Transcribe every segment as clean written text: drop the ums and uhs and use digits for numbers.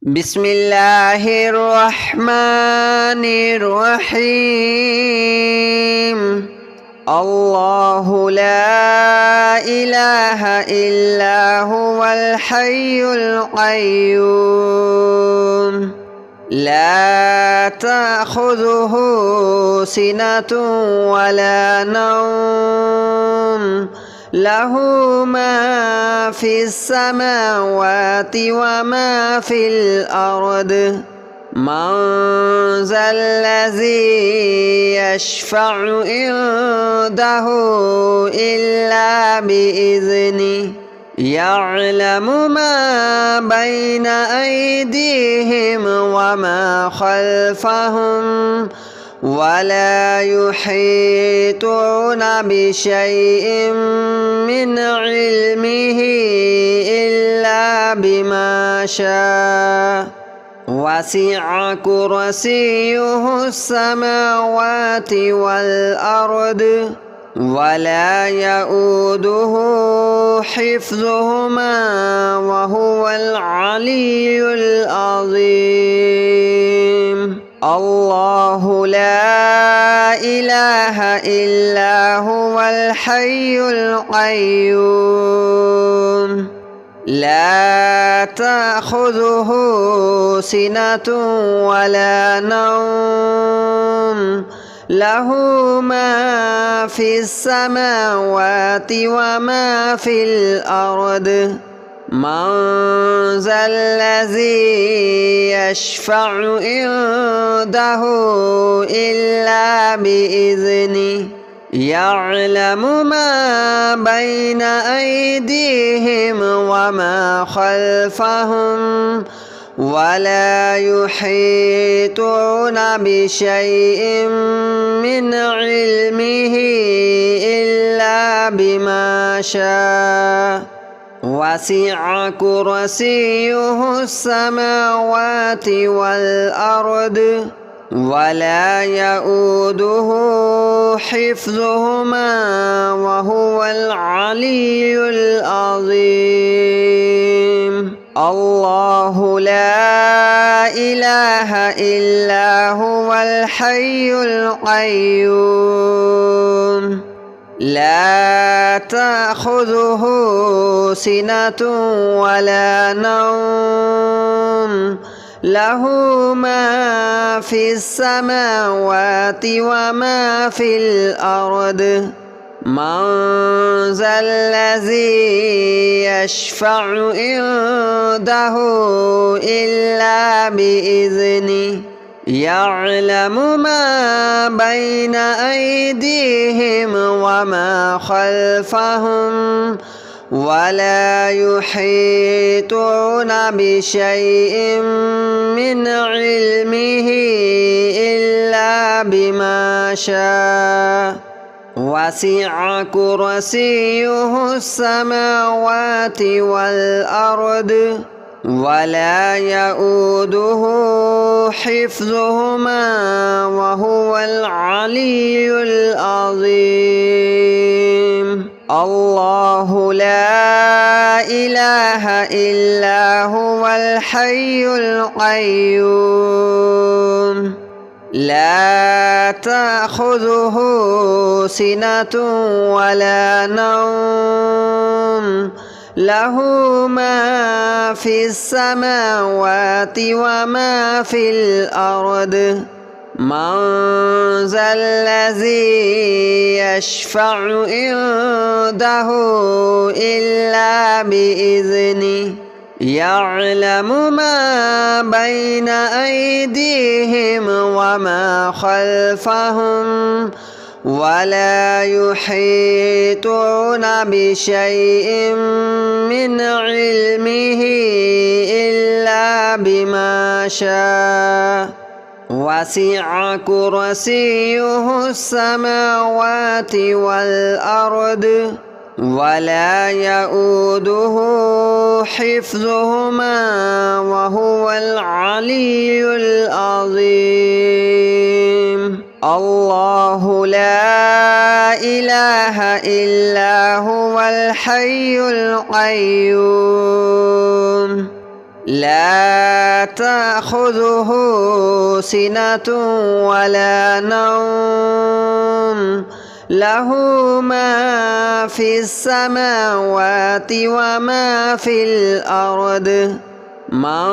بسم الله الرحمن الرحيم. الله لا إله إلا هو الحي القيوم لا تأخذه سنة ولا نوم له ما في السماوات وما في الأرض من ذا الذي يشفع عنده إلا بإذنه يعلم ما بين أيديهم وما خلفهم ولا يحيطون بشيء من علمه إلا بما شاء وسع كرسيه السماوات والأرض ولا يؤوده حفظهما وهو العلي العظيم. الله لا إله إلا هو الحي القيوم لا تأخذه سنة ولا نوم له ما في السماوات وما في الأرض من ذا الذي يشفع عنده إلا بإذنه يعلم ما بين أيديهم وما خلفهم ولا يحيطون بشيء من علمه إلا بما شاء وسع كرسيه السماوات والأرض ولا يؤوده حفظهما وهو العلي العظيم. الله لا إله إلا هو الحي القيوم لا تأخذه سنة ولا نوم له ما في السماوات وما في الأرض من ذا الذي يشفع عنده إلا بإذنه يعلم ما بين أيديهم وما خلفهم ولا يحيطون بشيء من علمه إلا بما شاء وسع كرسيه السماوات والأرض ولا يؤوده حفظهما وهو العلي العظيم. الله لا إله إلا هو الحي القيوم لا تأخذه سنة ولا نوم له ما في السماوات وما في الأرض من ذا الذي يشفع عنده إلا بإذنه يعلم ما بين أيديهم وما خلفهم ولا يحيطون بشيء من علمه إلا بما شاء وسع كرسيه السماوات والأرض ولا يؤوده حفظهما وهو العلي العظيم. الله لا إله إلا هو الحي القيوم لا تأخذه سنة ولا نوم له ما في السماوات وما في الأرض من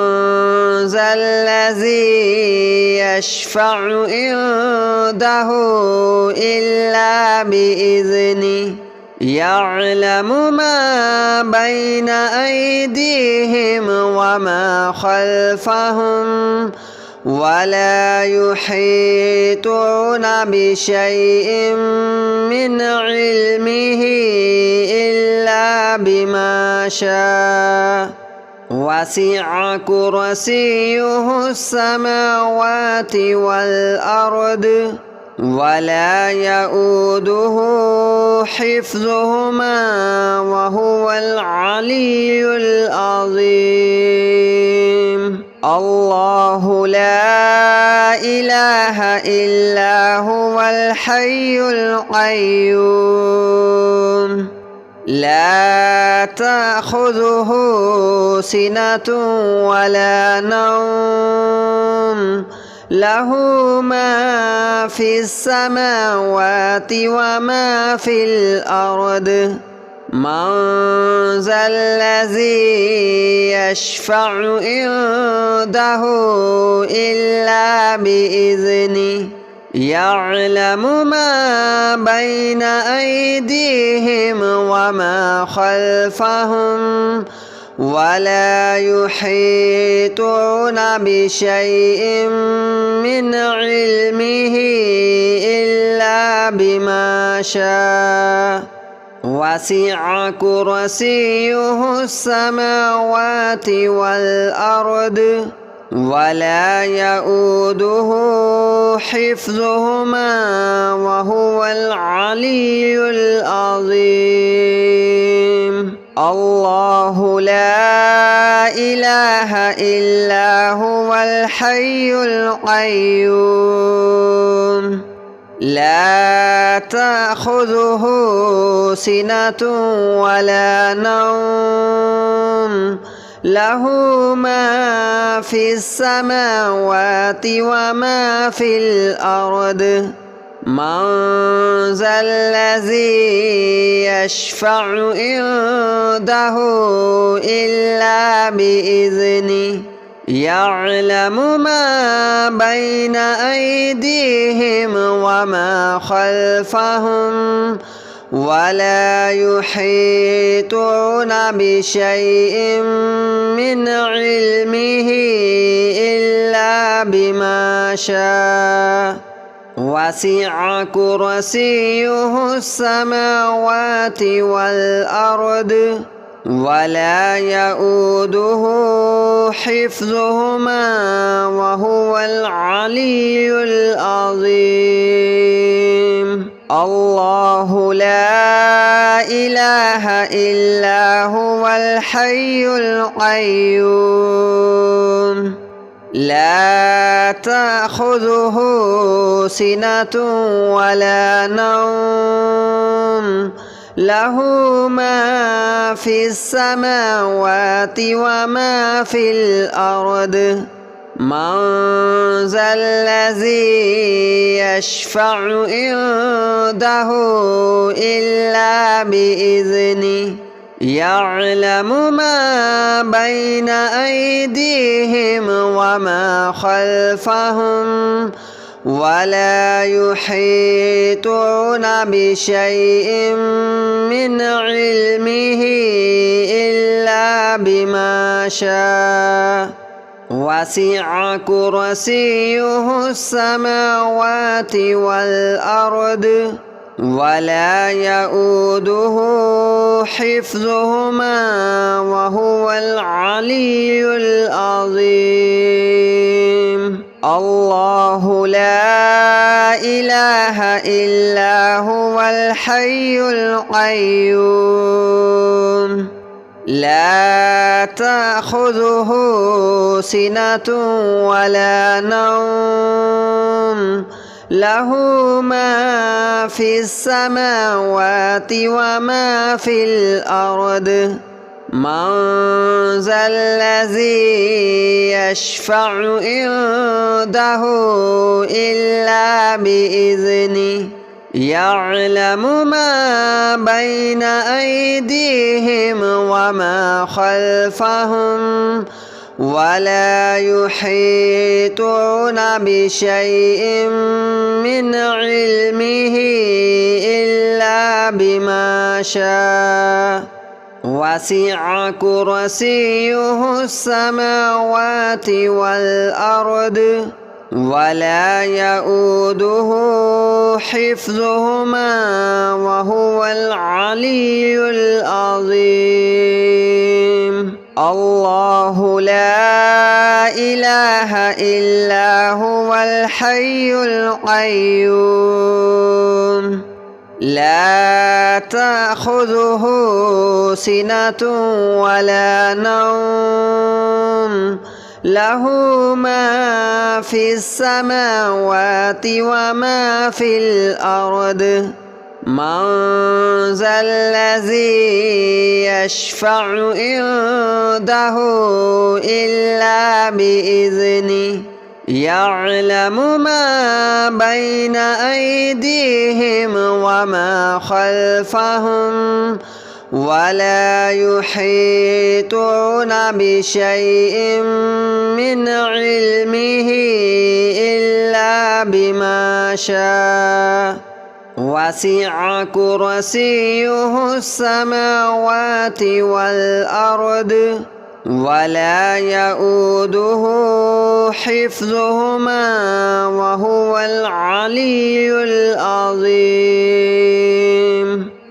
ذا الذي يشفع عنده إلا بإذنه يعلم ما بين أيديهم وما خلفهم ولا يحيطون بشيء من علمه إلا بما شاء وسع كرسيه السماوات والأرض ولا يؤوده حفظهما وهو العلي العظيم الله لا إله إلا هو الحي القيوم لا تأخذه سنة ولا نوم له ما في السماوات وما في الأرض من ذا الذي يشفع عنده إلا بإذنه يعلم ما بين أيديهم وما خلفهم ولا يحيطون بشيء من علمه إلا بما شاء وسع كرسيه السماوات والأرض ولا يؤوده حفظهما وهو العلي العظيم الله لا إله إلا هو الحي القيوم لا تأخذه سنة ولا نوم له ما في السماوات وما في الأرض من ذا الذي يشفع عنده إلا بإذنه يعلم ما بين أيديهم وما خلفهم ولا يحيطون بشيء من علمه إلا بما شاء وسع كرسيه السماوات والأرض ولا يؤوده حفظهما وهو العلي العظيم الله لا إله إلا هو الحي القيوم لا تأخذه سنة ولا نوم له ما في السماوات وما في الأرض من ذا الذي يشفع عنده إلا بإذنه يعلم ما بين أيديهم وما خلفهم ولا يحيطون بشيء من علمه إلا بما شاء وسع كرسيه السماوات والأرض ولا يؤوده حفظهما وهو العلي العظيم الله لا إله إلا هو الحي القيوم لا تأخذه سنة ولا نوم له ما في السماوات وما في الأرض من ذا الذي يشفع عنده إلا بإذنه يعلم ما بين أيديهم وما خلفهم ولا يحيطون بشيء من علمه إلا بما شاء وسع كرسيه السماوات والأرض ولا يؤوده حفظهما وهو العلي العظيم الله لا إله إلا هو الحي القيوم لا تأخذه سنة ولا نوم له ما في السماوات وما في الأرض من ذا الذي يشفع عنده إلا بإذنه يعلم ما بين أيديهم وما خلفهم ولا يحيطون بشيء من علمه إلا بما شاء وسع كرسيه السماوات والأرض ولا يؤوده حفظهما وهو العلي العظيم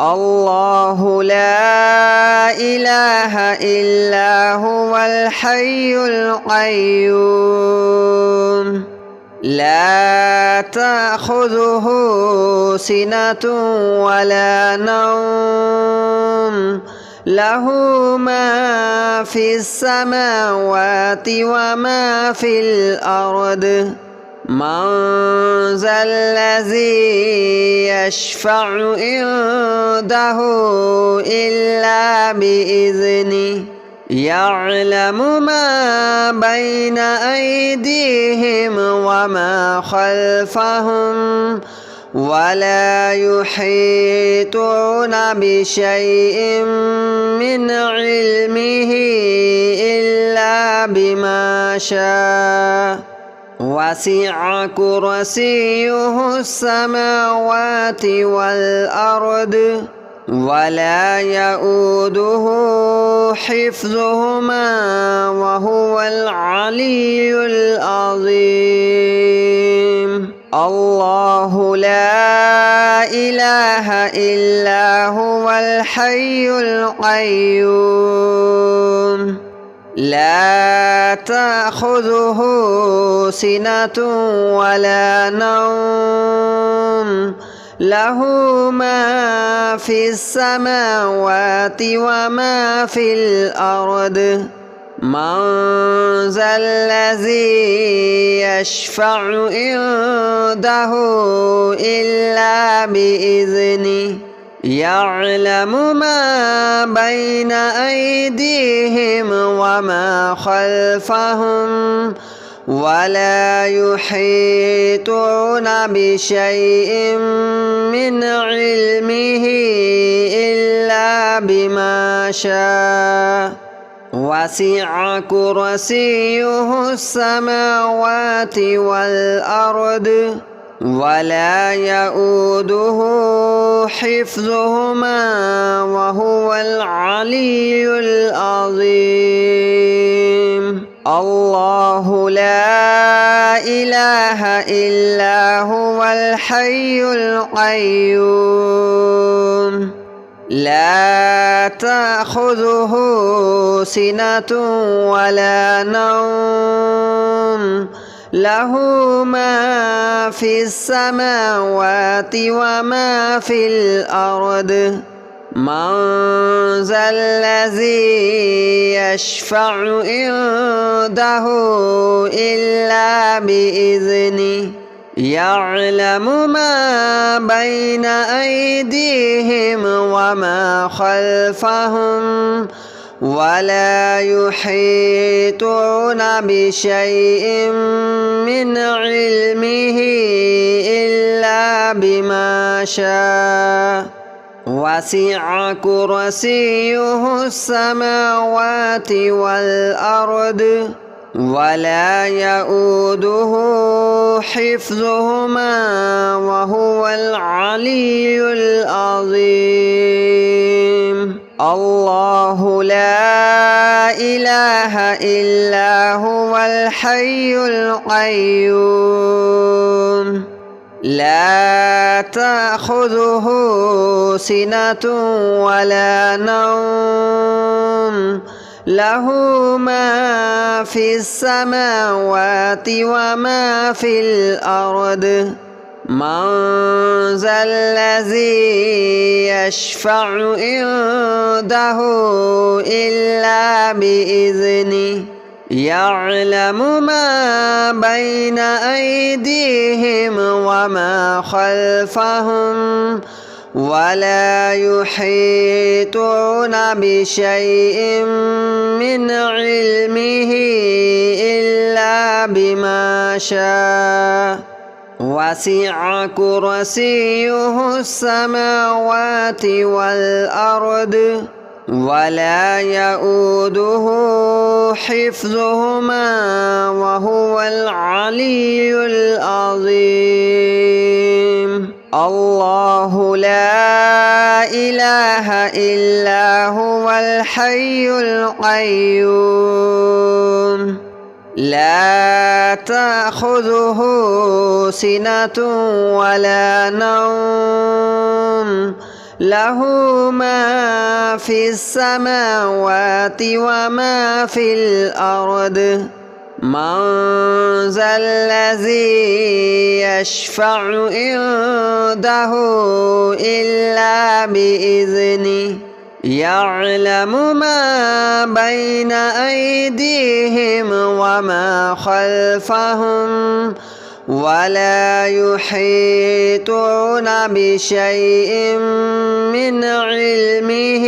الله لا إله إلا هو الحي القيوم لا تأخذه سنة ولا نوم له ما في السماوات وما في الأرض من ذا الذي يشفع عنده إلا بإذنه يعلم ما بين أيديهم وما خلفهم ولا يحيطون بشيء من علمه إلا بما شاء وسع كرسيه السماوات والأرض ولا يؤوده حفظهما وهو العلي العظيم الله لا إله إلا هو الحي القيوم لا تأخذه سنة ولا نوم له ما في السماوات وما في الأرض من ذا الذي يشفع عنده إلا بإذنه يعلم ما بين أيديهم وما خلفهم ولا يحيطون بشيء من علمه إلا بما شاء وسع كرسيه السماوات والأرض ولا يؤوده حفظهما وهو العلي العظيم الله لا إله إلا هو الحي القيوم لا تأخذه سنة ولا نوم له ما في السماوات وما في الأرض من ذا الذي يشفع عنده إلا بإذنه يعلم ما بين أيديهم وما خلفهم ولا يحيطون بشيء من علمه إلا بما شاء وسع كرسيه السماوات والأرض ولا يؤوده حفظهما وهو العلي العظيم الله لا إله إلا هو الحي القيوم لا تأخذه سنة ولا نوم له ما في السماوات وما في الأرض من ذا الذي يشفع عنده إلا بإذنه يعلم ما بين أيديهم وما خلفهم ولا يحيطون بشيء من علمه إلا بما شاء وسع كرسيه السماوات والأرض ولا يؤوده حفظهما وهو العلي العظيم الله لا إله إلا هو الحي القيوم لا تأخذه سنة ولا نوم له ما في السماوات وما في الأرض من ذا الذي يشفع عنده إلا بإذنه يعلم ما بين أيديهم وما خلفهم ولا يحيطون بشيء من علمه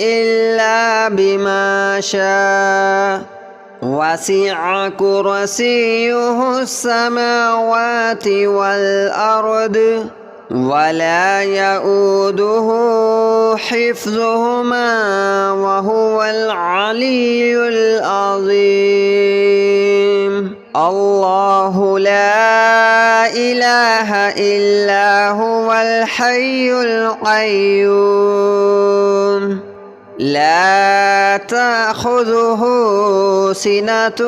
إلا بما شاء وسع كرسيه السماوات والأرض ولا يؤوده حفظهما وهو العلي العظيم الله لا إله إلا هو الحي القيوم لا تأخذه سنة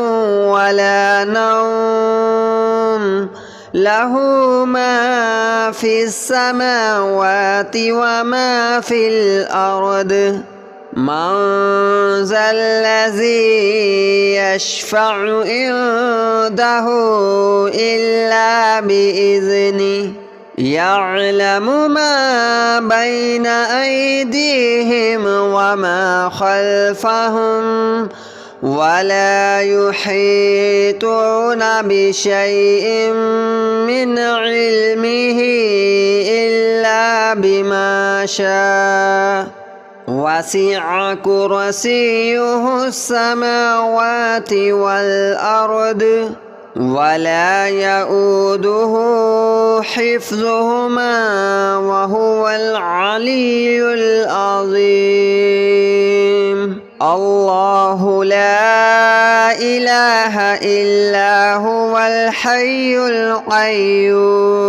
ولا نوم له ما في السماوات وما في الأرض من ذا الذي يشفع عنده إلا بإذنه يعلم ما بين أيديهم وما خلفهم ولا يحيطون بشيء من علمه إلا بما شاء وسع كرسيه السماوات والأرض ولا يؤوده حفظهما وهو العلي العظيم الله لا إله إلا هو الحي القيوم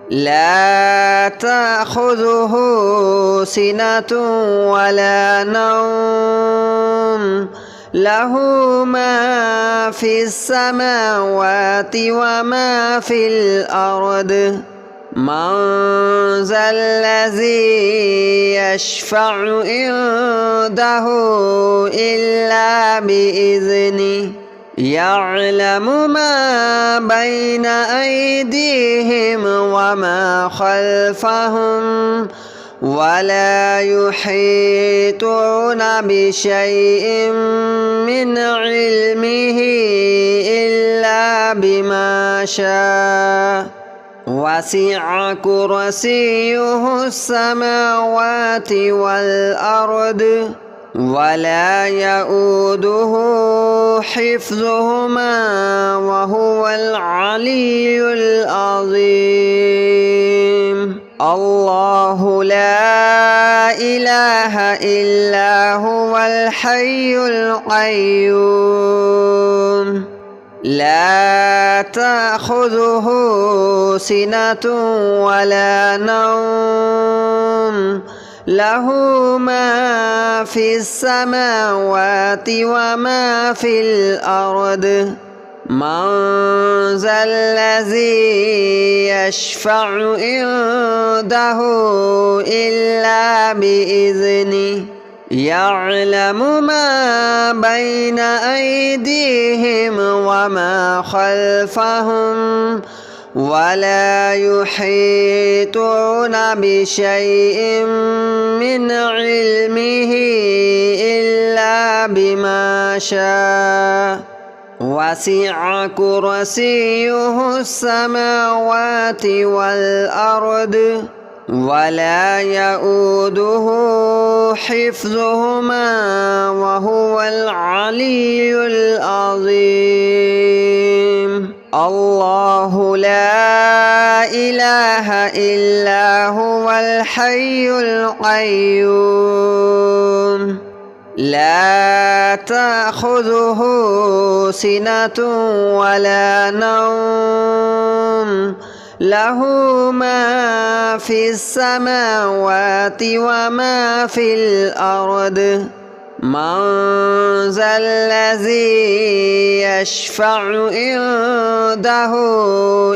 لا تأخذه سنة ولا نوم له ما في السماوات وما في الأرض من ذا الذي يشفع عنده إلا بإذنه يعلم ما بين أيديهم وما خلفهم ولا يحيطون بشيء من علمه إلا بما شاء وسع كرسيه السماوات والأرض ولا يؤوده حفظهما وهو العلي العظيم الله لا إله إلا هو الحي القيوم لا تأخذه سنة ولا نوم له ما في السماوات وما في الأرض من ذا الذي يشفع عنده إلا بإذنه يعلم ما بين أيديهم وما خلفهم ولا يحيطون بشيء من علمه إلا بما شاء وسع كرسيه السماوات والأرض ولا يؤوده حفظهما وهو العلي العظيم الله لا إله إلا هو الحي القيوم لا تأخذه سنة ولا نوم له ما في السماوات وما في الأرض من ذا الذي يشفع عنده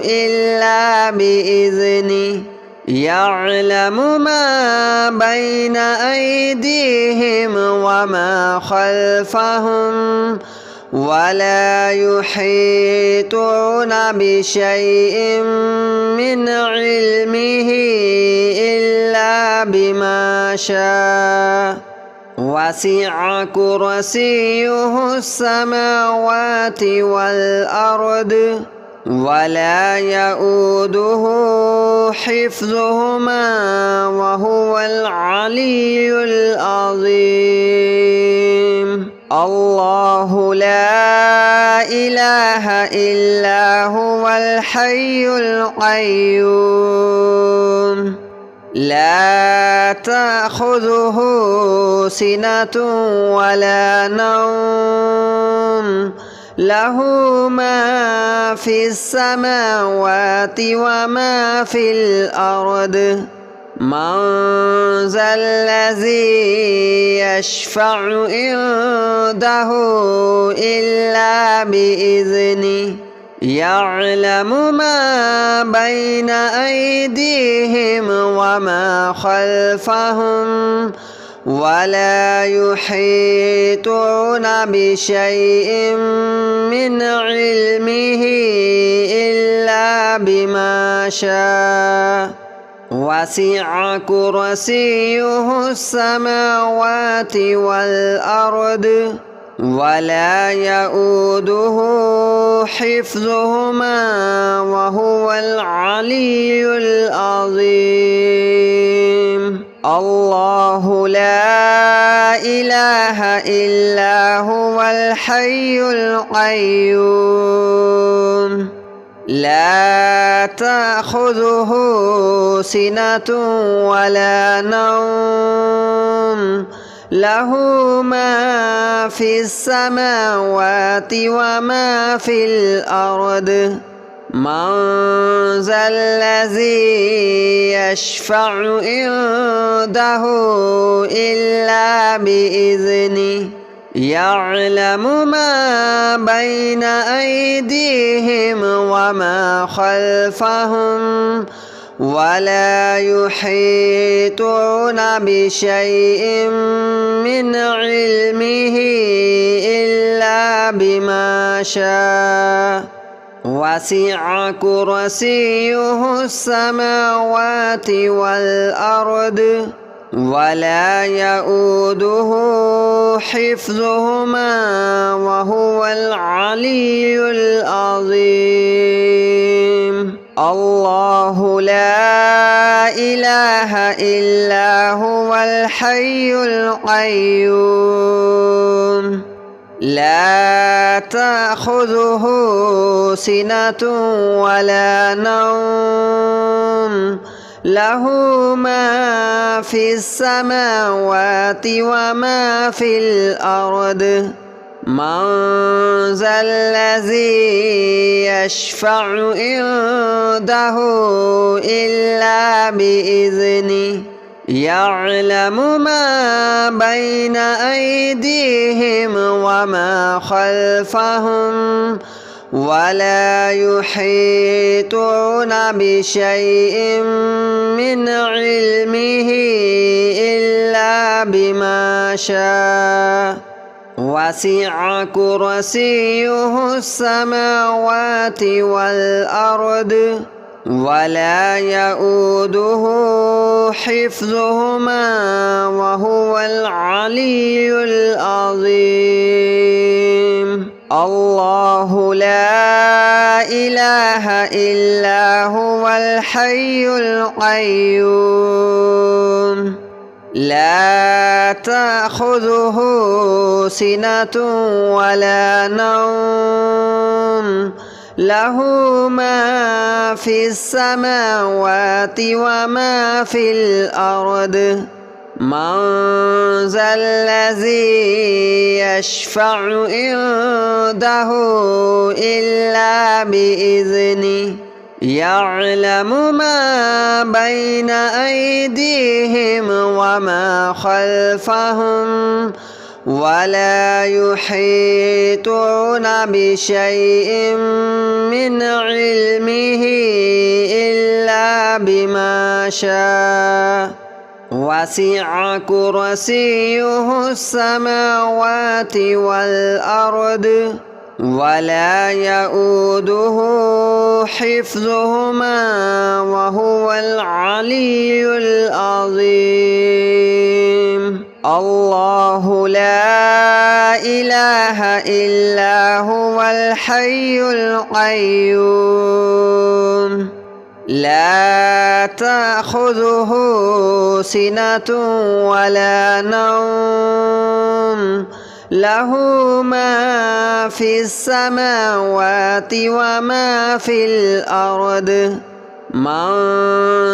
إلا بإذنه يعلم ما بين أيديهم وما خلفهم ولا يحيطون بشيء من علمه إلا بما شاء وسع كرسيه السماوات والأرض ولا يؤوده حفظهما وهو العلي العظيم الله لا إله إلا هو الحي القيوم لا تأخذه سنة ولا نوم له ما في السماوات وما في الأرض من ذا الذي يشفع عنده إلا بإذنه يعلم ما بين أيديهم وما خلفهم ولا يحيطون بشيء من علمه إلا بما شاء وسع كرسيه السماوات والأرض ولا يؤوده حفظهما وهو العلي العظيم الله لا إله إلا هو الحي القيوم لا تأخذه سنة ولا نوم له ما في السماوات وما في الأرض من ذا الذي يشفع عنده إلا بإذنه يعلم ما بين أيديهم وما خلفهم ولا يحيطون بشيء من علمه إلا بما شاء وسع كرسيه السماوات والأرض ولا يؤوده حفظهما وهو العلي العظيم الله لا إله إلا هو الحي القيوم لا تأخذه سنة ولا نوم له ما في السماوات وما في الأرض من ذا الذي يشفع عنده إلا بإذنه يعلم ما بين أيديهم وما خلفهم ولا يحيطون بشيء من علمه إلا بما شاء وسع كرسيه السماوات والأرض ولا يؤوده حفظهما وهو العلي العظيم الله لا إله إلا هو الحي القيوم لا تأخذه سنة ولا نوم له ما في السماوات وما في الأرض من ذا الذي يشفع عنده إلا بإذنه يعلم ما بين أيديهم وما خلفهم ولا يحيطون بشيء من علمه إلا بما شاء وسع كرسيه السماوات والأرض ولا يؤوده حفظهما وهو العلي العظيم الله لا إله إلا هو الحي القيوم لا تأخذه سنة ولا نوم له ما في السماوات وما في الأرض من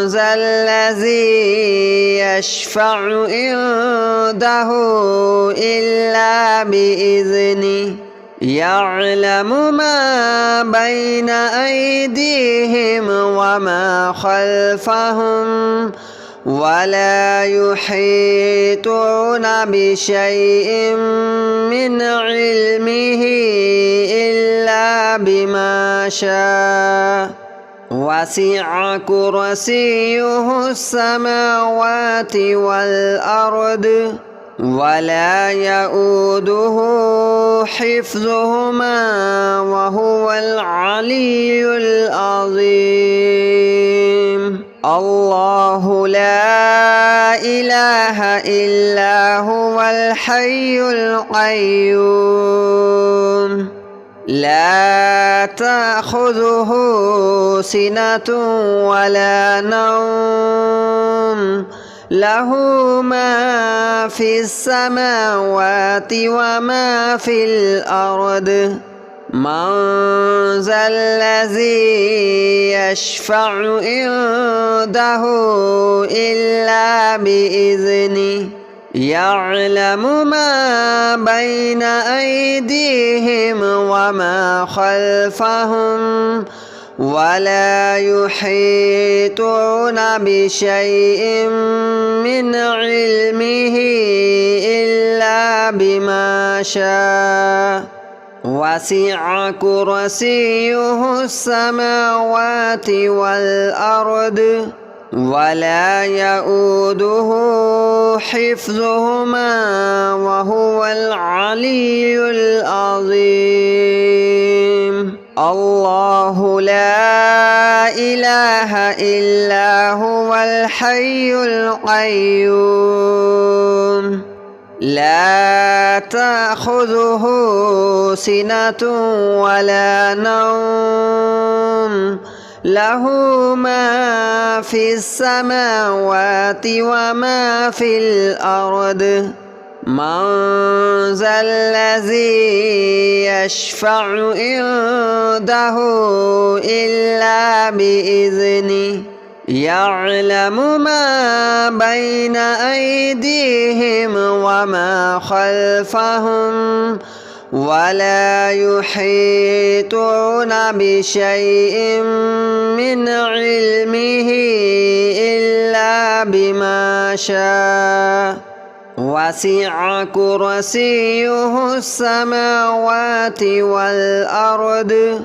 ذا الذي يشفع عنده إلا بإذنه يعلم ما بين أيديهم وما خلفهم ولا يحيطون بشيء من علمه إلا بما شاء وسع كرسيه السماوات والأرض ولا يؤوده حفظهما وهو العلي العظيم الله لا إله إلا هو الحي القيوم لا تأخذه سنة ولا نوم له ما في السماوات وما في الأرض من ذا الذي يشفع عنده إلا بإذنه يعلم ما بين أيديهم وما خلفهم ولا يحيطون بشيء من علمه إلا بما شاء وسع كرسيه السماوات والأرض ولا يؤوده حفظهما وهو العلي العظيم الله لا إله إلا هو الحي القيوم لا تأخذه سنة ولا نوم له ما في السماوات وما في الأرض من ذا الذي يشفع عنده إلا بإذنه يعلم ما بين أيديهم وما خلفهم ولا يحيطون بشيء من علمه إلا بما شاء وسع كرسيه السماوات والأرض